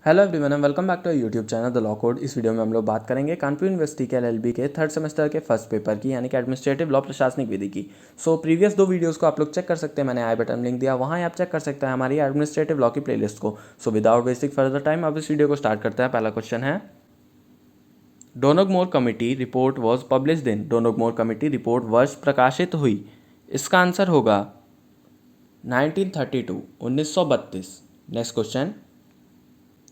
Hello everyone and welcome back to YouTube channel the law code. इस वीडियो में हम लोग बात करेंगे कानपुर यूनिवर्सिटी के एलएलबी के थर्ड सेमेस्टर के फर्स्ट पेपर की, यानी कि एडमिनिस्ट्रेटिव लॉ प्रशासनिक विधि की। प्रीवियस 2 वीडियोस को आप लोग चेक कर सकते हैं, मैंने आई बटन लिंक दिया, वहाँ आप चेक कर सकते हैं हमारी एडमिनिस्ट्रेटिव लॉ की प्लेलिस्ट को। विदाउट वेस्टिंग फर्दर टाइम अब इस वीडियो को स्टार्ट करते हैं। पहला क्वेश्चन है, Donoughmore committee report was published in. Donoughmore committee report वर्ष प्रकाशित हुई। इसका आंसर होगा 1932, 1932। Next question,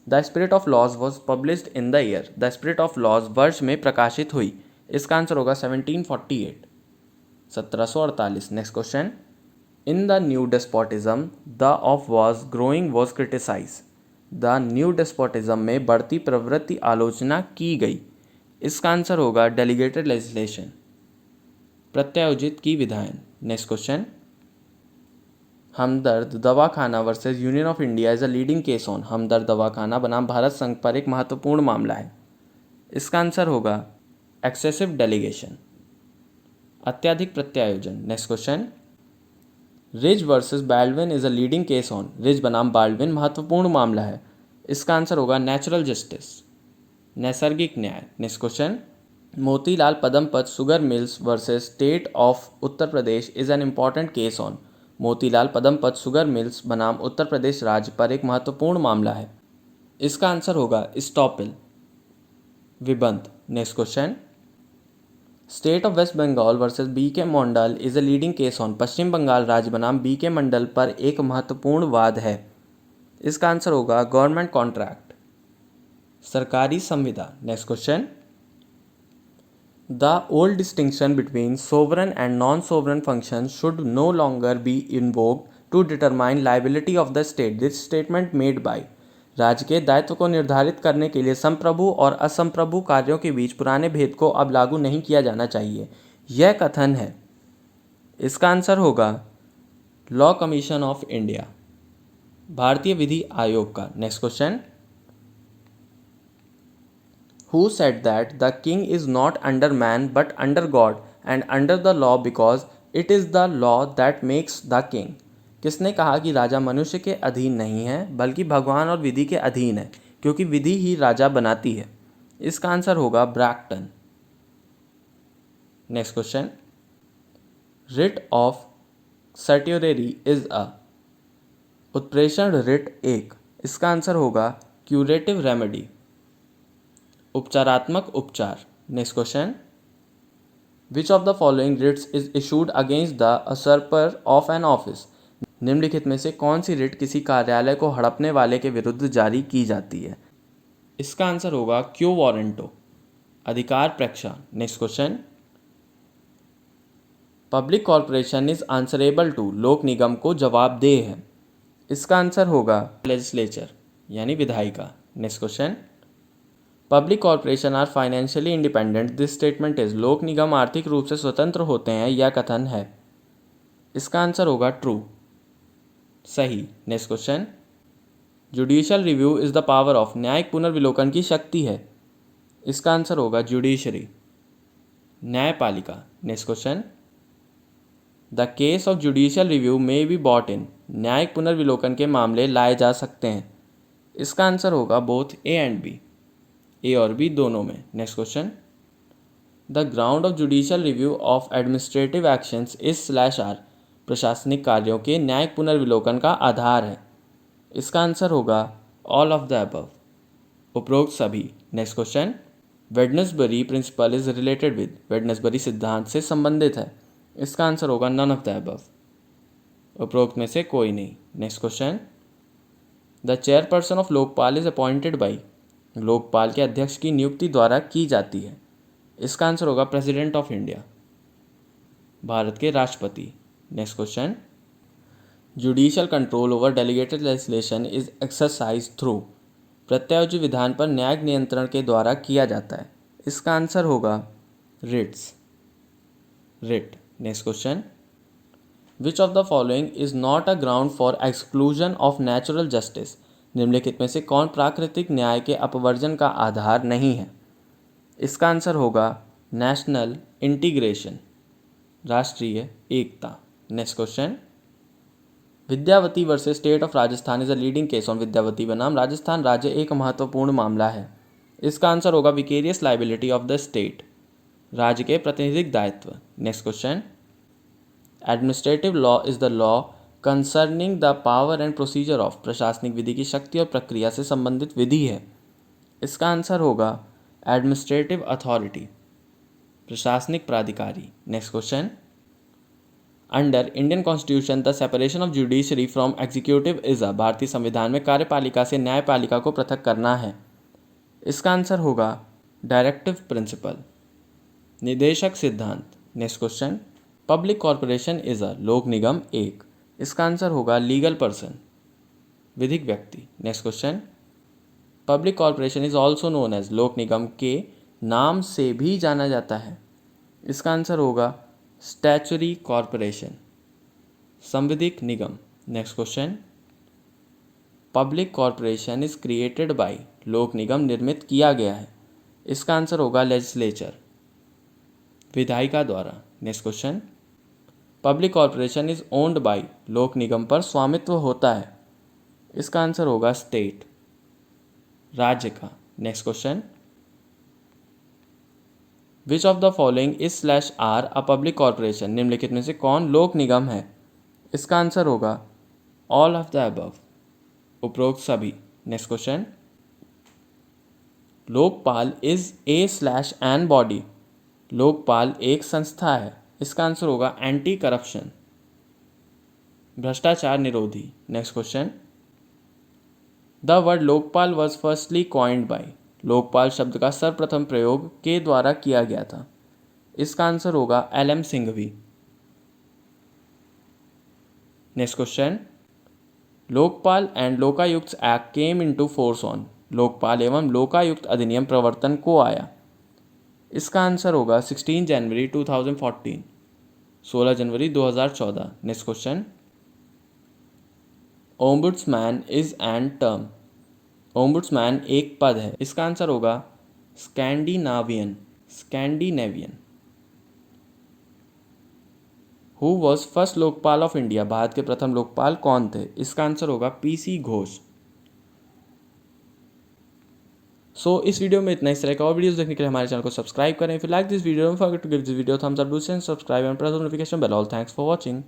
the Spirit of Laws was published in the year. The Spirit of Laws वर्ष में प्रकाशित हुई। इसका आंसर होगा 1748, 1748। Next question, in the New Despotism the of was growing was criticise. The New Despotism में बढ़ती प्रवृत्ति आलोचना की गई। इसका आंसर होगा डेलीगेटेड लेजिस्लेशन, प्रत्यायोजित की विधायन। Next question, Hamdard Dawakhana versus Union of India is a leading case on. Hamdard Dawakhana बनाम भारत संघ पर एक महत्वपूर्ण मामला है। इसका आंसर होगा एक्सेसिव डेलीगेशन, अत्यधिक प्रत्यायोजन। Next question, Ridge versus Baldwin is a leading case on. Ridge बनाम बाल्डविन महत्वपूर्ण मामला है। इसका आंसर होगा नेचुरल जस्टिस, नैसर्गिक न्याय। Next question, Motilal Padampat sugar mills versus State of Uttar Pradesh is an important case on. Motilal Padampat sugar mills बनाम उत्तर प्रदेश राज्य पर एक महत्वपूर्ण मामला है। इसका आंसर होगा स्टॉपिल, विबंध। Next question, State of West Bengal versus B K Mandal is a leading case on. Paschim Bengal राज्य बनाम बी के मंडल पर एक महत्वपूर्ण वाद है। इसका आंसर होगा गवर्नमेंट कॉन्ट्रैक्ट, सरकारी संविदा। Next question, The old distinction between sovereign and non-sovereign functions should no longer be invoked to determine liability of the state. This statement made by। राज्य के दायित्व को निर्धारित करने के लिए संप्रभु और असंप्रभु कार्यों के बीच पुराने भेद को अब लागू नहीं किया जाना चाहिए, यह कथन है। इसका आंसर होगा लॉ कमीशन ऑफ इंडिया, भारतीय विधि आयोग का। Next question, who said that the king is not under man but under God and under the law because it is the law that makes the king। किसने कहा कि राजा मनुष्य के अधीन नहीं है बल्कि भगवान और विधि के अधीन है, क्योंकि विधि ही राजा बनाती है। इसका आंसर होगा Bracton. Next question, writ of certiorari is a. उत्प्रेषण रिट एक। इसका आंसर होगा क्यूरेटिव रेमेडी, उपचारात्मक उपचार। Next question, which of the following writs is issued against the usurper of an office. निम्नलिखित में से कौन सी रिट किसी कार्यालय को हड़पने वाले के विरुद्ध जारी की जाती है। इसका आंसर होगा क्यो वारंटो, अधिकार प्रेक्षा। Next question, public corporation is answerable to. लोक निगम को जवाबदेह है। इसका आंसर होगा लेजिस्लेचर, यानी विधायिका। Next question, public corporation are financially independent. This statement is. लोक निगम आर्थिक रूप से स्वतंत्र होते हैं, यह कथन है। इसका आंसर होगा ट्रू, सही। Next question, judicial review is the power of. न्यायिक पुनर्विलोकन की शक्ति है। इसका आंसर होगा जुडिशरी, न्यायपालिका। Next question, the case of judicial review may be brought in. न्यायिक पुनर्विलोकन के मामले लाए जा सकते हैं। इसका आंसर होगा both A and B, A और बी दोनों में। Next question, the ground of judicial review of administrative actions is slash are. प्रशासनिक कार्यों के न्यायिक पुनर्विलोकन का आधार है। इसका आंसर होगा ऑल ऑफ द अबव, उपरोक्त सभी। Next question, Wednesbury principle is related with. Wednesbury सिद्धांत से संबंधित है। इसका आंसर होगा नन ऑफ द अबव, उपरोक्त में से कोई नहीं। Next question, the chairperson of Lokpal is appointed by. Lokpal के अध्यक्ष की नियुक्ति द्वारा की जाती है। इसका आंसर होगा प्रेसिडेंट ऑफ इंडिया, भारत के राष्ट्रपति। Next question, judicial control over delegated legislation is exercise through. प्रत्यायोज्य विधान पर न्यायिक नियंत्रण के द्वारा किया जाता है। इसका आंसर होगा writs, writ. Next question, which of the following is not a ground for exclusion of natural justice. निम्नलिखित में से कौन प्राकृतिक न्याय के अपवर्जन का आधार नहीं है। इसका आंसर होगा नेशनल इंटीग्रेशन, राष्ट्रीय एकता। Next question, Vidyawati versus State of Rajasthan is a leading case on Vidyawati बनाम राजस्थान राज्य एक महत्वपूर्ण मामला है। इसका आंसर होगा vicarious liability of the state, राज्य के प्रातिनिधिक दायित्व। Next question, administrative law is the law concerning the power and procedure of, प्रशासनिक विधि की शक्ति और प्रक्रिया से संबंधित विधि है। इसका आंसर होगा एडमिनिस्ट्रेटिव अथॉरिटी, प्रशासनिक प्राधिकारी। Next question, under Indian constitution the separation of judiciary from executive is a, भारतीय संविधान में कार्यपालिका से न्यायपालिका को पृथक करना है। इसका आंसर होगा डायरेक्टिव प्रिंसिपल, निदेशक सिद्धांत। Next question, public corporation is a, लोक निगम एक। इसका आंसर होगा लीगल पर्सन, विधिक व्यक्ति। Next question, public corporation is also known as, लोक निगम के नाम से भी जाना जाता है। इसका आंसर होगा स्टैचुरी कॉर्पोरेशन, संविधिक निगम। Next question, public corporation is created by, लोक निगम निर्मित किया गया है। इसका आंसर होगा लेजिस्लेचर, विधायिका द्वारा। Next question, public corporation is owned by, लोक निगम पर स्वामित्व होता है। इसका आंसर होगा स्टेट, राज्य का। Next question, which of the following is slash are a public corporation, निम्नलिखित में से कौन लोक निगम है। इसका आंसर होगा ऑल ऑफ द अबव, उपरोक्त सभी। Next question, Lokpal is a slash an body, Lokpal एक संस्था है। इसका आंसर होगा एंटी करप्शन, भ्रष्टाचार निरोधी। Next question, the word Lokpal was firstly coined by, Lokpal शब्द का सर्वप्रथम प्रयोग के द्वारा किया गया था। इसका आंसर होगा LM Singhvi. Next question, Lokpal and Lokayukta act came into force on, Lokpal एवं लोकायुक्त अधिनियम प्रवर्तन को आया। इसका आंसर होगा 16 जनवरी 2014, 16 जनवरी 2014। Next question, ombudsman is an term, ombudsman एक पद है। इसका आंसर होगा Scandinavian, Scandinavian. Who was first Lokpal of India, Bharat के प्रथम लोकपाल कौन थे। इसका आंसर होगा PC घोष। इस वीडियो में इतना। इस तरह का और वीडियोस देखने के लिए हमारे चैनल को सब्सक्राइब करें। If you like this video, don't forget to give this video thumbs up, do subscribe and press the notification bell. All thanks for watching.